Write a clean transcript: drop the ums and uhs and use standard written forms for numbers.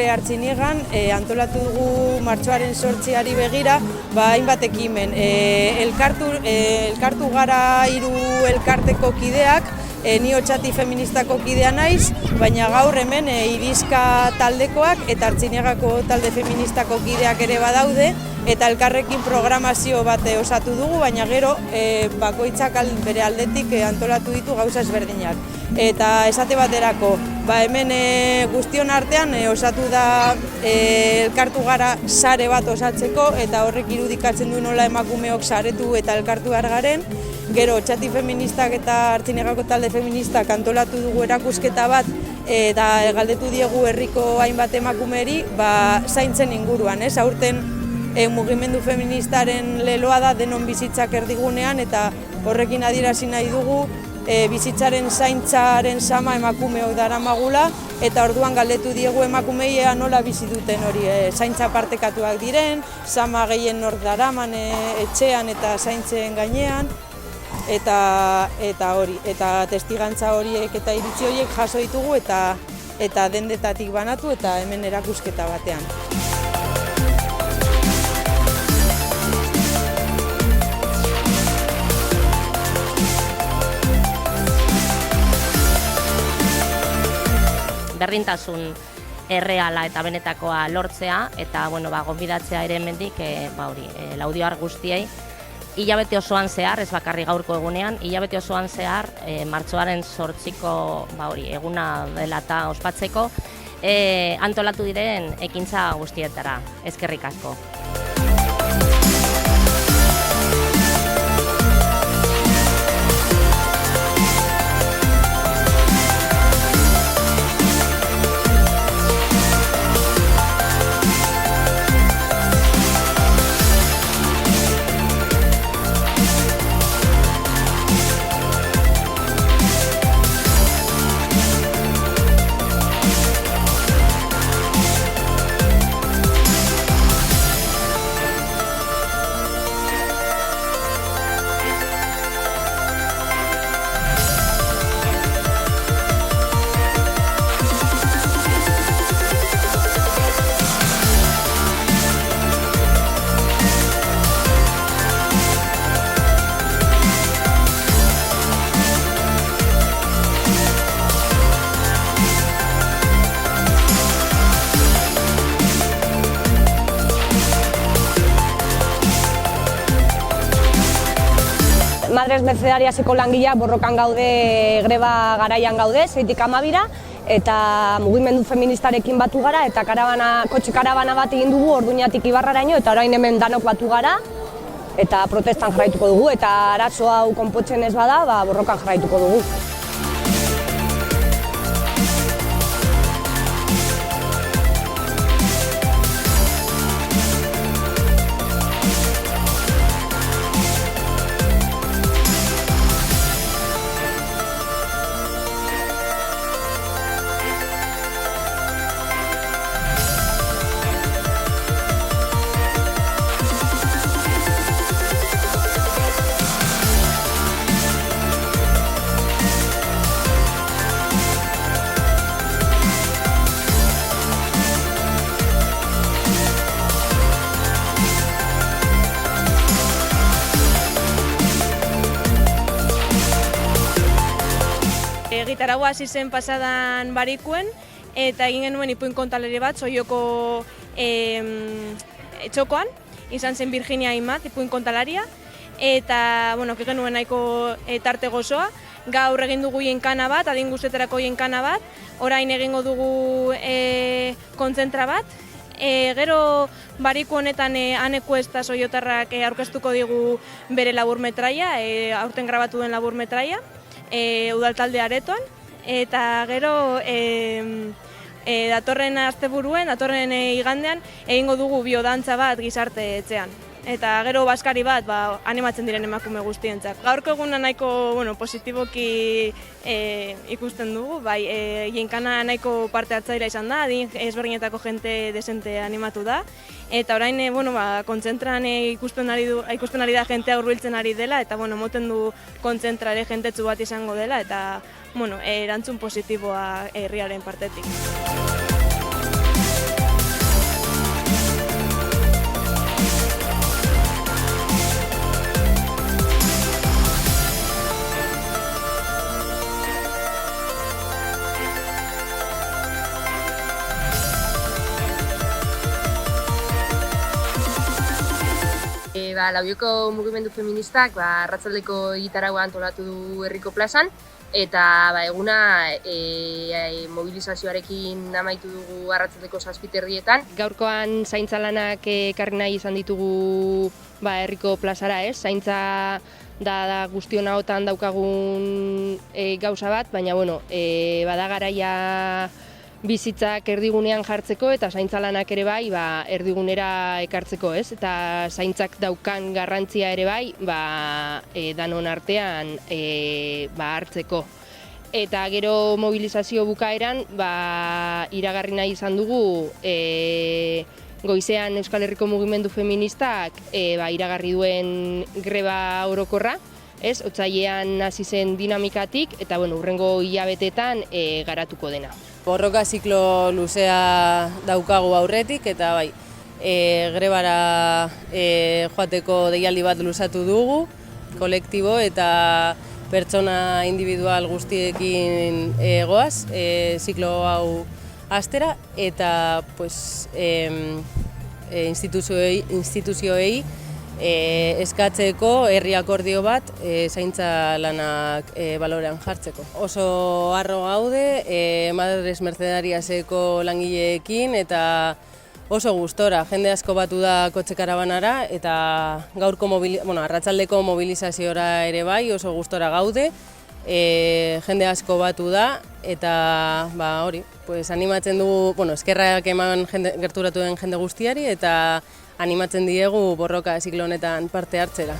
Artziniegan antolatu dugu martxoaren 8 begira, hainbat ekimen. Elkartu gara 3 elkarteko kideak, ni Otxati feministako kidea naiz, baina gaur hemen Irizka taldekoak eta Artziniegako talde feministako kideak ere badaude, eta elkarrekin programazio bat osatu dugu, baina gero bakoitzak bere aldetik antolatu ditu gauza ezberdinak. Eta esate baterako, hemen guztion artean osatu da elkartu gara sare bat osatzeko, eta horrek irudikatzen du nola emakumeok saretu eta elkartu behar garen. Gero Otxati feministak eta Artziniegako talde feministak antolatu dugu erakusketa bat, eta galdetu diegu herriko hainbat emakumeri zaintzen inguruan. Aurten mugimendu feministaren leloa da denon bizitzak erdigunean, eta horrekin adierazi nahi dugu bizitzaren zaintzaren sama emakumeok daramagula, eta orduan galdetu diegu emakumei nola bizi duten hori, zaintza partekatuak diren, sama gehien nor daraman etxean eta zaintzen gainean, eta hori, eta testigantza horiek eta iritzi horiek jaso ditugu eta dendetatik banatu eta hemen erakusketa batean. Berdintasun erreala eta benetakoa lortzea, eta gonbidatzea ere hemendik Laudiar guztiei hilabete osoan zehar, ez bakarrik gaurko egunean, hilabete osoan zehar martxoaren 8ko eguna dela eta ospatzeko antolatu diren ekintza guztietara. Eskerrik asko. Madres Mercedariaseko langileak borrokan gaude, greba garaian gaude, 6tik 12ra, eta mugimendu feministarekin batu gara, eta kotxe karabana bat egin dugu Orduñatik Ibarraraino, eta orain hemen danok batu gara, eta protestan jarraituko dugu, eta arazo hau konpontzen ez bada, borrokan jarraituko dugu. Gitaragua hasi zen pasadan Barikuen, eta egin genuen ipuin kontalari bat Soioko txokoan, izan zen Virginia Imat, ipuin kontalaria, eta egin genuen nahiko tarte gozoa. Gaur egin dugu jenkana bat, adin guztetarako jenkana bat, orain egingo dugu kontzentra bat. Gero Bariku honetan Ane Kuesta Soiotarrak aurkeztuko digu bere laburmetraia, aurten grabatu den laburmetraia, udaltalde aretoan, eta gero datorren asteburuen, datorren igandean egingo dugu biodantza bat gizarte etxean. Eta gero baskari bat animatzen diren emakume guztientzat. Gaurko eguna nahiko positiboki ikusten dugu, jenkana nahiko parte hartzailea izan da, adin ezberdinetako jente desente animatu da. Eta orain kontzentran ikusten ari da jentea hurbiltzen ari dela, eta moten du kontzentrare jentetsu bat izango dela, eta erantzun positiboa herriaren partetik. Laudioko mugimendu feministak arratsaldeko egitaraua antolatu du herriko plazan, eta eguna mobilizazioarekin amaitu dugu arratsaldeko 7:30. Gaurkoan zaintza lanak ekarri nahi izan ditugu herriko plazara, ez? Zaintza da guztion ahotan daukagun gauza bat, baina bada garaia bizitzak erdigunean jartzeko eta zaintza lanak ere bai erdigunera ekartzeko, ez? Eta zaintzak daukan garrantzia ere bai danon artean hartzeko. Eta gero mobilizazio bukaeran iragarri nahi izan dugu goizean Euskal Herriko Mugimendu Feministak iragarri duen greba orokorra, ez? Otsailean hasi zen dinamikatik eta hurrengo hilabeteetan garatuko dena. Borroka ziklo luzea daukagu aurretik eta grebara joateko deialdi bat luzatu dugu, kolektibo eta pertsona individual guztiekin goaz ziklo hau hastera eta instituzioei eskatzeko herri akordio bat zaintza lanak balorean jartzeko. Oso harro gaude Madres Mercedariaseko langileekin eta oso gustora. Jende asko batu da kotxe karabanara eta gaurko arratsaldeko mobilizaziora ere bai oso gustora gaude. Jende asko batu da eta animatzen dugu, eskerrak eman gerturatu den jende guztiari eta animatzen diegu borroka ziklo honetan parte hartzera.